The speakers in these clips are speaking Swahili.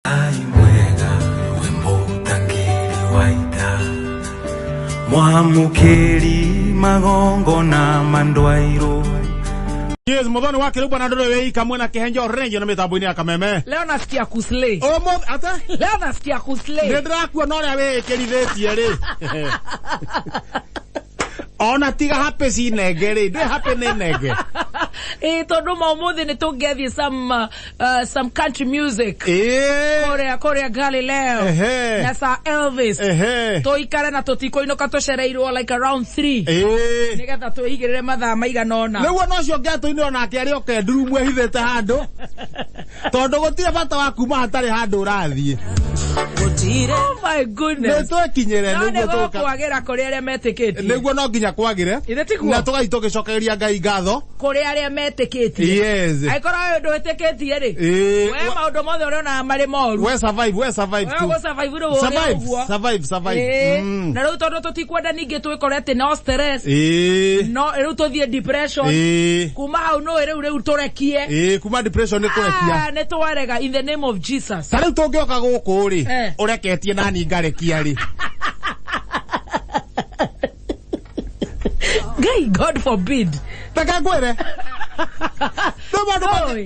Aimwega wembutangiri waita Mwamukeri magongo na mandwairo. Yes, modoni wakirumba na Njoroge wei kamwe na Kihenjo renjo na mitambo-ini ya kameme. Leo nasikia kuslay. Ata? Leo nasikia kuslay. Ndirakuwa nore we kirithitie ri. Ona tiga happy si nege ri, ndi happy ni nege. Tondu umuthi ni tungethi some country music. Korea Galileo. Na sa Elvis. Toikare na tutikoinoka tucereirwo like around 3. Nigetha tuigirire mathaa maigana ona. Niguo no cio ngeto-ini ona kiari oke ndurumu ehithete handu. Tondu gutire bata wa kuma hatari handu urathie. Oh my goodness. Neto kinyere niguo tuka. Kwagira kuri aria metikiti. Niguo no nginya kwagire. Na tugai tugicokeria Ngai ngatho. Kuri aria metikiti. Yes. Aikora ndu etikitie ri. We maundu mothe uriona mari moru. We survive tu. Survive. Na riu tondu tutikwenda ningi twikorete no stress. No riu tuthie depression. Kuma hau no riu turekie. Kuma depression ni kurekia. Ne twarega in the name of Jesus. Tariu tungioka guku ri. Ureketie nani ngarekia ri. God forbid. Taka ngwire.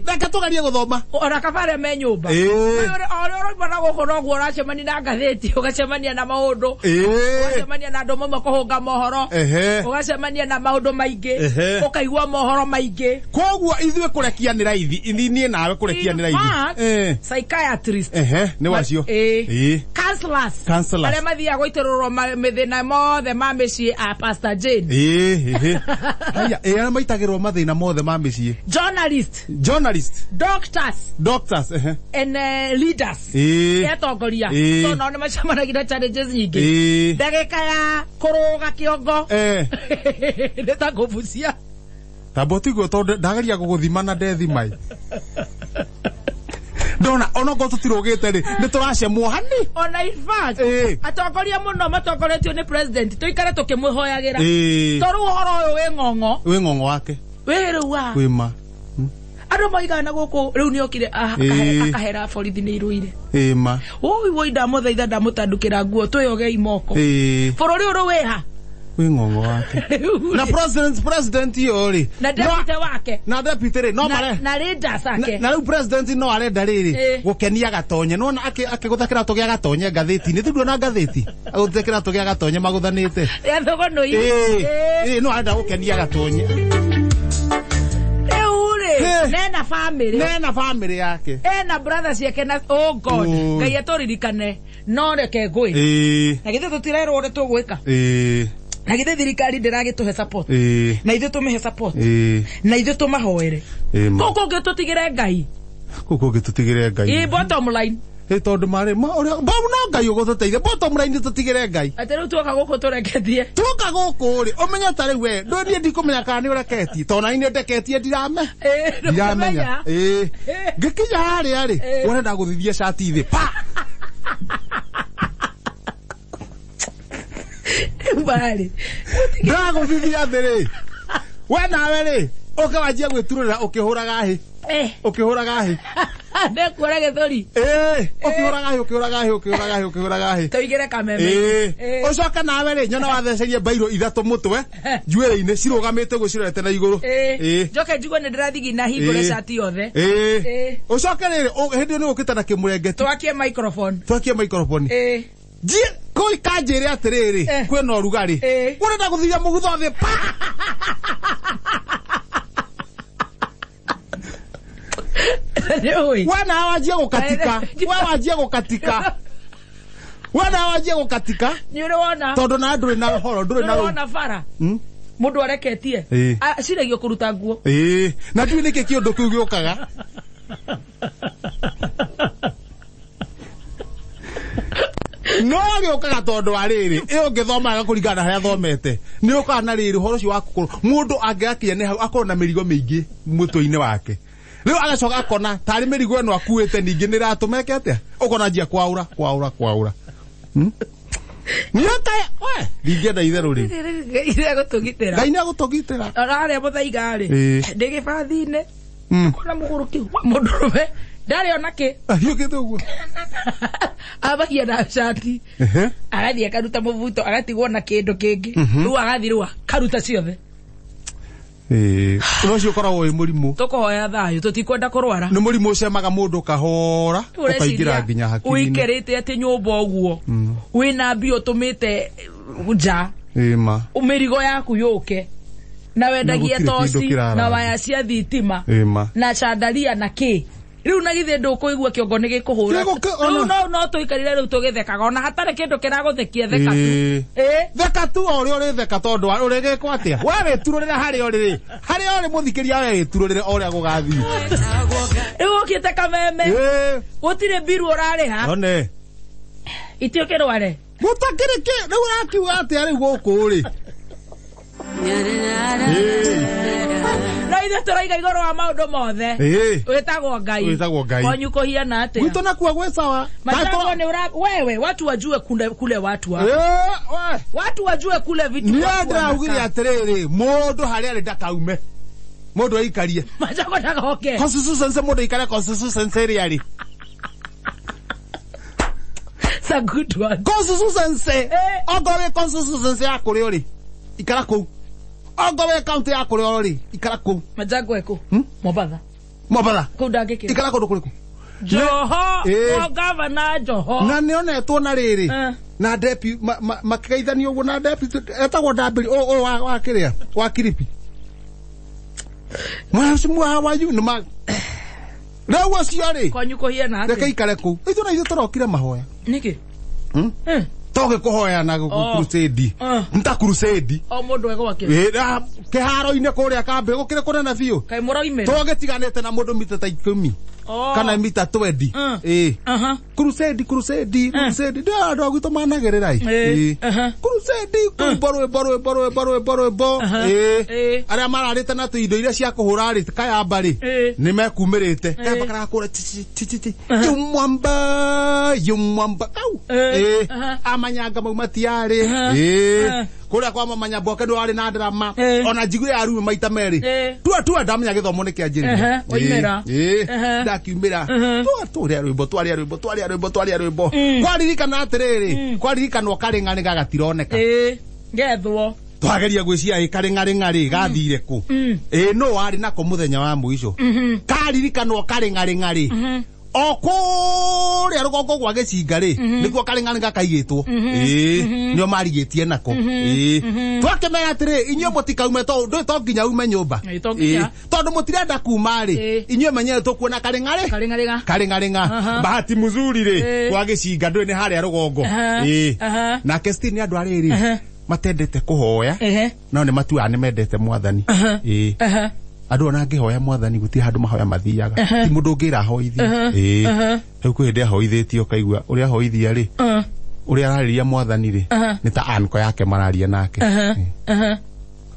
Ndaka tugarie guthoma. Ora kabare me nyumba. Ora bana gukora guo racemani na ngatheti, ugacemania na maundu. Ugacemania na andu mamwe kuhunga mohoro. Ugacemania na maundu maingi. Ukaigua mohoro maingi. Koguo ithuĩ kurekia ni raithi, ni nawe kurekia ni raithi. Psychiatrist. Ni wacio. Counselors. Aria mathia gwitirurwo mithina mothe ma micii a Pastor Jane. Aya, aria maitagirwo mathina mothe ma micii. Journalist. Doctors. And leaders. Etongoria. So no macamanagira challenges nyingi. Ndagika ya kuruga kiongo. Ndeta kubucia. Tabotigo tondu ndagaria guguthima na ndethimai. Ndona ona go tutirogete ri ni turacemwo hani ona in fact atongoria muno matongoretio ni president tuikare tukimwihoyagira toru uhoro uyu wi ng'ong'o wake wiruwa wima andu maigana guku riu ni okire akahera borithi ni iruire ma wo ndamuthaitha ndamutandukira nguo twiyoge imoko bururi uru wiha wi ng'ong'o wake na president yori na deputy wake na deputy ri no mare na leaders ake na riu president no arenda riri gukenia gatonye no akiguthakira tugia gatonye ngatheti ni thudu na ngatheti aguthakira tugia gatonye maguthanite thogonoi no arenda gukenia gatonye nena family yake na brothers yake na oh God ngai atoririkane no reke ngui na githe tutirerwo uri tugwika na githe thirikari ndiragituhe support na ithu tumihe support na ithu tumahoere koko ngitutigire ngai bottom line tondu mari uria babu no ngai ugututeithia bottom line tutigire ngai ateru tuoka guku tureketie tuoka guku ri umenya tari we ndoni ndikumenya kana ni ureketie tona ini ndeketie ndiramenya ngikinya haria ri urenda guthithia shati thi bali ndago thithia thiri we nawe ri ukawajia gwiturira ukihuraga hi ndekura githuri ukihuraga hi toigire kameme ucoka nawe ri nyona wathecerie bairo ithatu mutwe njuire-ini cirugamite gucirete na iguru njoke njigwe ni ndirathigi na hingure shati yothe ucoke riri hindi ni ukita na kimurengeti twakie microphone Jie koi kanjire atiriri kwena urugari urenda guthithia mugutho thi wana wajia gukatika ni urona tondu na nduri na horo nduri na urona fara mundu areketie aciragio kuruta nguo na ndui niki kiundu kiu giukaga no giukaga tondu ariri iyo ngithomaga kuringana haria thomete ni ukaga na riri horo cio wakukuru mundu angiakinya ni hau akorwo na mirigo mingi mutwe-ini wake riu agacoka akona tari mirigo eno akuite ningi ni ratumeke atia ukona njia kwaura Nyoka we ningenda itheru ri Ngai ni agutugitira araria muthaiga ri ndigibathine kona muguruki mundurume Ndari onake. Hiokete uguo. Abagia na shati. Agathie akaruta muvuto agatigwo na kindu kingi. Riu agathirwa karuta ciothe. Unocio koragwo wi murimu. Tukohoya thayo tutikwenda kurwara. Ni murimu ucemaga mundu kahora ukaingira nginya hakiri. Uikerete ati nyumba uguo. Wina mbio tumite nja. Ima. Umirigo yaku yuke. Na wendagia tosi na waya cia thitima. Ima. Na chandaria na ki. Riu na githe ndukuigua kiongo ni gikuhura. No tuikarire riu tugithekaga ona hatare kindu kiraguthekia theka tu. Theka tu ori ori theka tondu urege kwa atia. We wetururira hari ori muthikiria we wetururire ori agugathi. Riu ukite kameme. Gutire biru urariha. One. Itio kirware. Gutakire ki riu akiuga atia riu guku ri. Raithe turaiga igoro wa maundu mothe. Wetagwo Ngai. Kwanyu kuhiana atia. Wito na kuwa gwe sawa. Matako ni wewe watu wajue kule watu wa. Watu wajue kule vitu. Nienda ugiri atiriri mundu hari ari ndakaume. Mundu aikarie. Matako ndagoke. Constitution se mundu ikare constitution se ari. It's a good one. Constitution se. Ogowe constitution se akuri ori. Ikara ku. Ogowe county akuri ori. Ikara ku. Majago eko. Mobadha. Kudage ikara kodo kuriku Joho governor Joho na nionetwo na riri na depi makikaithania uguo na depi etagwo ndambiri wa kiria wa kiripi mwa wayu nima Rewa ciari kwanyu kuhiana reke ikare ku ithu na ithu turokire mahoya niki toge kuhoya na crusade nta crusade o mundu ego wakire kiharo ine kuria kambe gukire kunena biu kai muraime toge tiganete na mundu mita ta 10 kana mita 20 crusade ndio gwito managerera crusade borwe aria mararite na tuindo iria cia kuhura ri kaya mbari ni mekumirite kaya bakara kura yumwamba kau amanyanga maumatiari kuria kwa mamanya boke ndo ari na drama ona jigu ya rume maita meri tua ndamenya githomo ni kianjiri oimera ndakiumira tua twari rwimbo kwaririkana atiriri kwaririkana karing'ani gagatironeka ngethwo twageria gwiciria karing'ari gathire ku no ari nako muthenya wa muico karirikana karing'ari okuria rugongo gwa gicingari niguo karing'ani gakaigitwo nio marigitie nako twakemera atiri inyo mutikaume to nginya ume nyumba tondu mutirenda kuma ri inyo menyere tukuona karing'ari bahati muzuri ri gwa gicinga ndui ni haria rugongo na kestini andu ariri matendete kuhoya no ni matua ni mendete mwathani andu ona ngihoya mwathani guti handu mahoya mathiaga ti mundu ngira hoithi heu kwende hoithitio kaigua uria hoithia ri uria arariria mwathani ri ni ta anko yake mararia nake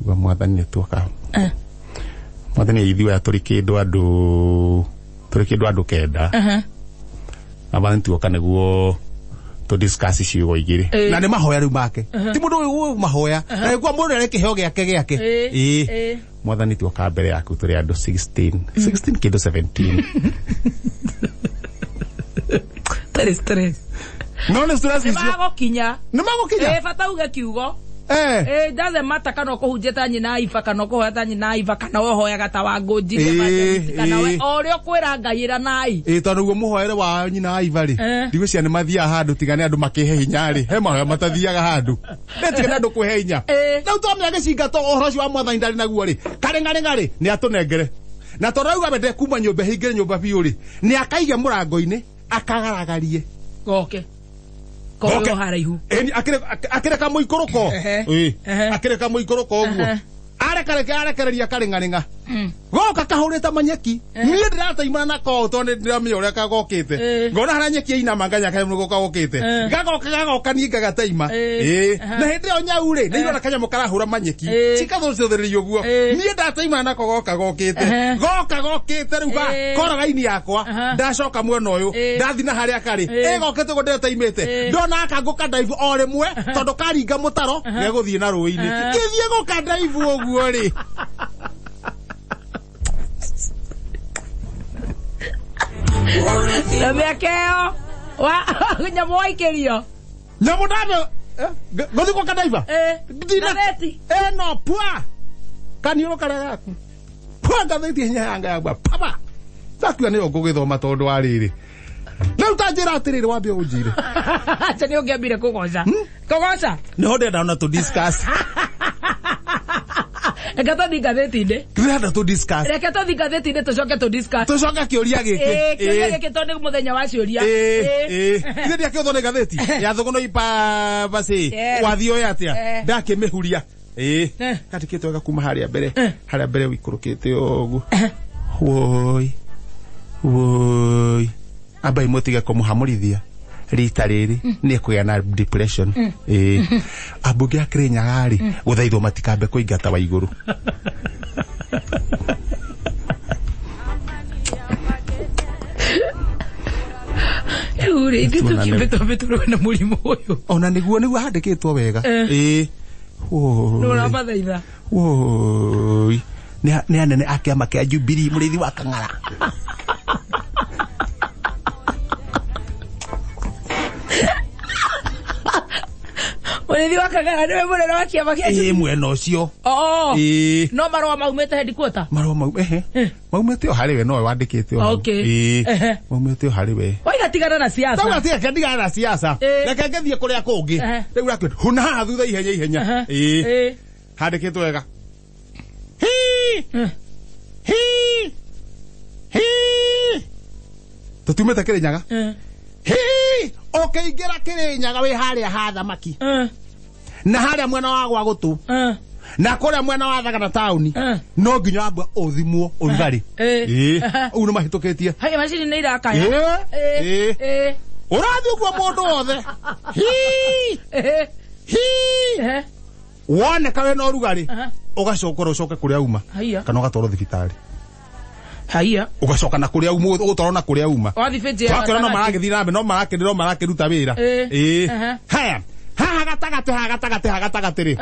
kwa mwathani ni tuoka mwathani ithiwa turi kindu andu kenda abana tuoka niguo to discuss ciugo igiri na ni mahoya riu make ti mundu uyu mahoya na kwa mundu areke heo giake mwathani tuoka mbere yaku turi andu 16 kindu 17 stress no ni stress ni magokinya fata uge kiugo doesn't matter kana kuhunjeta nyina ifa kana kuhata nyina ifa kana wohoya gata wa ngojire kana we orio kwira ngaira nai tondu guo muhoere wa nyina ifa ri ndigwiciria ni mathia handu tigane andu makihe hinya ri he mahoya matathiaga handu tigane andu kwihe hinya na utomya gicinga to ohoro cio wa mwathani ndari naguo ri karing'ari ni atunengere na torauga bende kuma nyumba hingire nyumba biu ri ni akaige murango-ini akagaragarie goke ko haraihu akireka muikuruko akireka muikuruko uguo arekereria karing'aring'a goka kahurita manyeki nie ndirataimana na ko to ndiramenya uria kagokite ngona hara nyeki ina manganya kae mugo kagokite gagoka ni gagataima na hindi o nyau ri ni irona kanyamo karahura manyeki cikathucithiririo guo nie ndataimana na ko goka gokite riu ba kora gaini yakwa ndacoka mwena uyu ndathi na haria kari gokite go ndetaimite ndona akanguka ndaivu o rimwe tondu karinga mutaro geguthie na ruini githie guka ndaivu uguo ri Na miakeo wa nyamoi kerio. Nyamu dame gothi kwa kadaiva. Gazeti. No pua. Kaniro karaga. Pua gazeti nyanga yagwa. Papa. Takiwa ni ogogithoma tondu ariri. Na utajira atiriri wambe ujire. Acha ni ongeambire kugoca. Kugoca. Ni hode ndaona to discuss. Reke to gazeti inde. Kirenda to discuss. Reke to gazeti inde tucoke to discuss. Tucoke kiuria giki. Kiuria giki to ni muthenya wa ciuria. Ile dia kiotho ni gazeti. Ya thogono ipa basi. Wathio yatia. Ndake mehuria. Katikite wega kuma haria mbere. Haria mbere wikurukite ogu. Woi. Abai motiga kumuhamurithia. Rita riri ni kuya na depression. Abuge akirenya gari guthaithwo matikambe kuingata wa iguru. Uri beto na murimu uyu. Ona niguo handikitwo wega. No rabathaitha. Woi. Ni anene akiama kia Jubilee murithi wa Kang'ara. Murithi wa Kang'ara niwe munene wa kiama kia mwena ucio. No marwa maumete headquarter. Marwa maumete o hariwe no wandikite o. Maumete o hariwe. Waiga tigana na siasa. Tawa tia ndigana na siasa. Reke ngethie kuria kungi. Riu rakwe huna thutha ihenya. Handikitwo wega. Tutumete Kirinyaga. Ingira Kirinyaga we haria ha thamaki. Na haria mwena wa gwa gutu. Na kuria mwena wa Thagana town. No nginya amba uthimwo urugari. Uno mahitukitie. Hai macini ni irakaya. Urathi uguo mundu wothe. Wone kawe no rugari. Ugacokora ucoke kuria uma. Kana ugatwaro thibitari. Haiya. Ugacoka na kuria uma utwaro na kuria uma. Wathibiti. Twakora no maragithii nambe no marakiruta wira. Haya. Ha gatagate ri.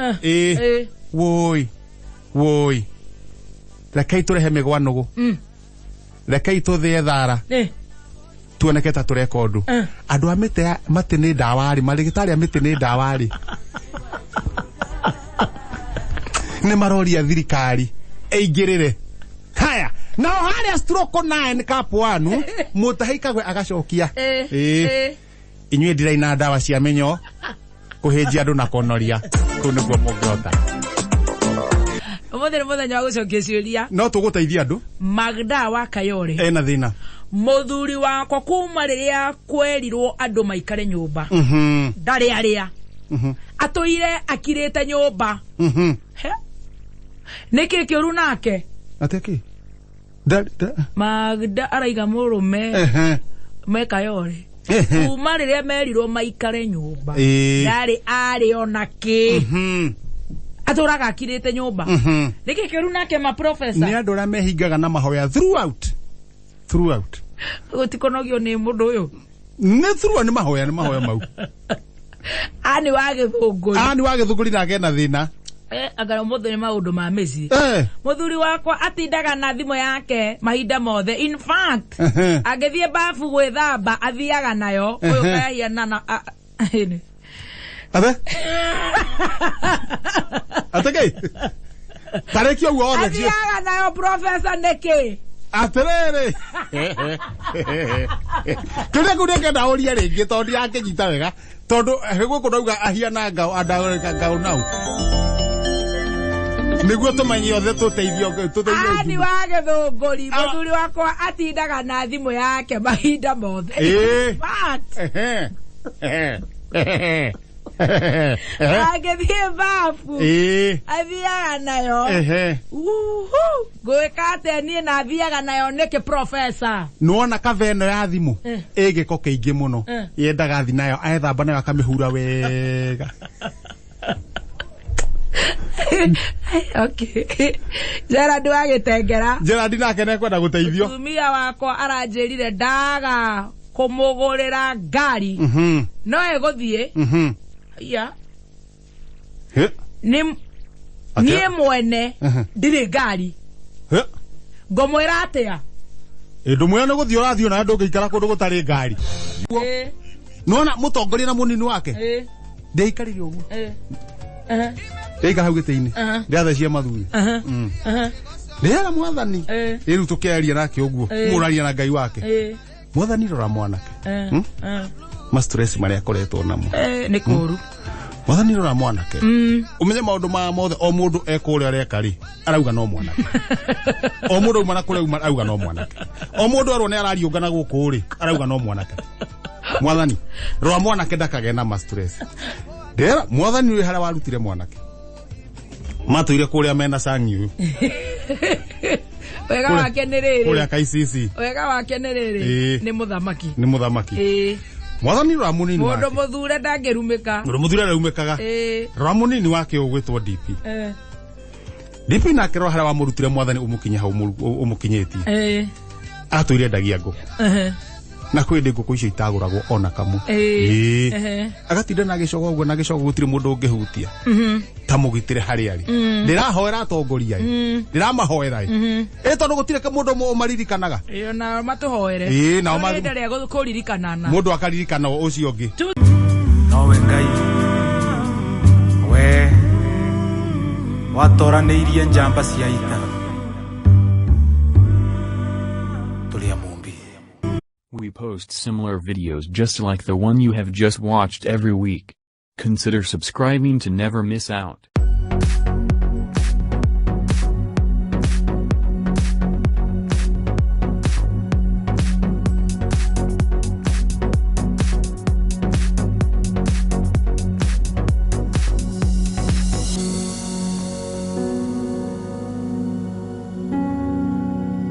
Woi. Rekei turehe migwanugu. Rekei tuthie thara. Tuoneke ta tureka undu. Andu a mate ni ndawari, marigitari a mite ni ndawari. Ni maroria thirikari eigirire. Haya. Now haria stroke 9 cap 1 mutahikagwe agacokia. Inywe ndiraina ndawa cia menyo kuhinjia andu na konoria. Kuniguo mungota. Muthenya wa gucokia ciuria. No tuguteithia andu. Magda wa Kayore. Ena thina. Muthuri wakwa kuma riria kwerirwo andu maikare nyumba. Ndari aria. Atuire akirite nyumba. Niki kiuru nake. Ateki. Magda araiga murume. Me Kayore. Kuma riria merirwo maikare nyumba. Ndari ari onaki. Aturaga akirite nyumba. Niki kiuru nake ma professor. Ni andu ra mehingaga na mahoya throughout. Gutikonogio ni mundu uyu. Ni through ni mahoya mau. Ani wage thuguri na gena thina. Agara muthuri maundu ma meci. Muthuri wakwa atindaga na thimo yake mahinda mothe. In fact, agethie bafu gwithamba athiaga nayo. Uyu kaya na Abe? Atake? Tareki uo othe. Athiaga nayo Professor Niki. Aterere. Kile kunenge ndaoria ringi tondu yake nyita wega. Tondu hego kunauga ahiana ngao andaureka ngao nau. Niguo tumenye othe tuteithio. Ani wage thunguri muthuri wakwa atindaga na thimu yake mahinda mothe. Agethie bafu. Athiaga nayo. Gwika nie na athiaga nayo Niki Professor. Nuona kaveno ya thimu igiko kiingi muno. Yendaga thi nayo aethamba nayo akamihura wega. Okay. Gerard wagitengera. Gerard nake nekwenda guteithio. Tumia wakwa aranjirire ndaga kumugurira ngari. No eguthie. Ya. Nie mwene ndire ngari. Ngomwira atia. Ndumwe no guthio rathio na ndu ngikara kundu gutari ngari. Nona mutongoria na munini wake. Ndeikarire uguo. Ndeiga hau gite-ini. Ndiathecia mathuri. Ndera mwathani. Riu tukiaria nake uguo. Muraria na Ngai wake. Mwathani rora mwanake. Ma stress maria akoretwo namo. Ni kuru. Mwathani rora mwanake. Umenye maundu ma mothe o mundu ekuria reka ri arauga no mwanake. O mundu umana kure uma arauga no mwanake. O mundu arwo ne arariungana guku ri arauga no mwanake. Mwathani rora mwanake ndakage na ma stress. Ndera mwathani wi haria warutire mwanake. Matuire kuria mena sanyu. Wega wake ni riri. Kuria kaicisi. Wega wake ni riri. Ni muthamaki. Ni muthamaki. Mwathani rora munini wake. Mundu muthure ndangirumika. Mundu muthure arumikaga. Rora munini wake ugwitwo DP. DP nake rora haria wamurutire mwathani umukinye hau umukinyetie. Atuire ndagia nguku. Na kwende nguku icio itaguragwo ona kamu. Agatinda na gicogo uguo na gicogo gutire mundu ungihutia. Ta mugitire hari ari. Ndirahoera atongoria. Ndiramahoera. Tondu gutire ka mundu umaririkanaga. Na matuhoere. Na ndare gukuririkana. Mundu akaririkana ucio ungi. Nowe Ngai. We watoraniirie njamba cia ita. We post similar videos just like the one you have just watched every week. Consider subscribing to never miss out.